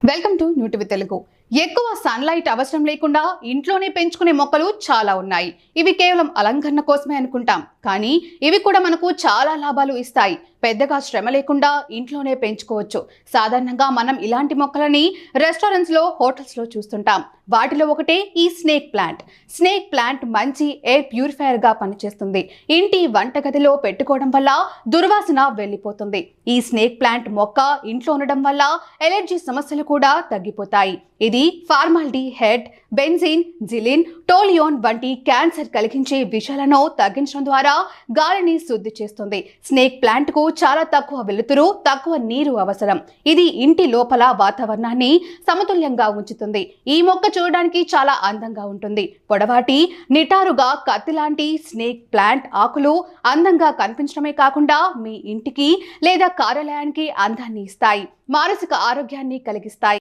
Welcome to new TV Telugu. ఎక్కువ sunlight అవసరం లేకుండా ఇంట్లోనే పెంచుకునే మొక్కలు చాలా ఉన్నాయి. ఇవి కేవలం అలంకరణ కోసమే అనుకుంటాం, కానీ ఇవి కూడా మనకు చాలా లాభాలు ఇస్తాయి. పెద్దగా శ్రమ లేకుండా ఇంట్లోనే పెంచుకోవచ్చు. సాధారణంగా మనం ఇలాంటి మొక్కలని రెస్టారెంట్స్ లో, హోటల్స్ లో చూస్తుంటాం. వాటిలో ఒకటే ఈ స్నేక్ ప్లాంట్. స్నేక్ ప్లాంట్ మంచి ఎయిర్ ప్యూరిఫైయర్ గా పనిచేస్తుంది. ఇంటి వంటగదిలో పెట్టుకోవడం వల్ల దుర్వాసన వెళ్ళిపోతుంది. ఈ స్నేక్ ప్లాంట్ మొక్క ఇంట్లో ఉండడం వల్ల ఎలర్జీ సమస్యలు కూడా తగ్గిపోతాయి. ఇది ఫార్మాల్డిహైడ్, బెంజీన్, జిలిన్, టోలియోన్ వంటి క్యాన్సర్ కలిగించే విషాలను తగ్గించడం ద్వారా గాలిని శుద్ధి చేస్తుంది. స్నేక్ ప్లాంట్ కు చాలా తక్కువ వెలుతురు, తక్కువ నీరు అవసరం. ఇది ఇంటి లోపల వాతావరణాన్ని సమతుల్యంగా ఉంచుతుంది. ఈ మొక్క చూడడానికి చాలా అందంగా ఉంటుంది. పొడవాటి, నిటారుగా కత్తి లాంటి స్నేక్ ప్లాంట్ ఆకులు అందంగా కనిపించడమే కాకుండా మీ ఇంటికి లేదా కార్యాలయానికి అందాన్ని ఇస్తాయి, మానసిక ఆరోగ్యాన్ని కలిగిస్తాయి.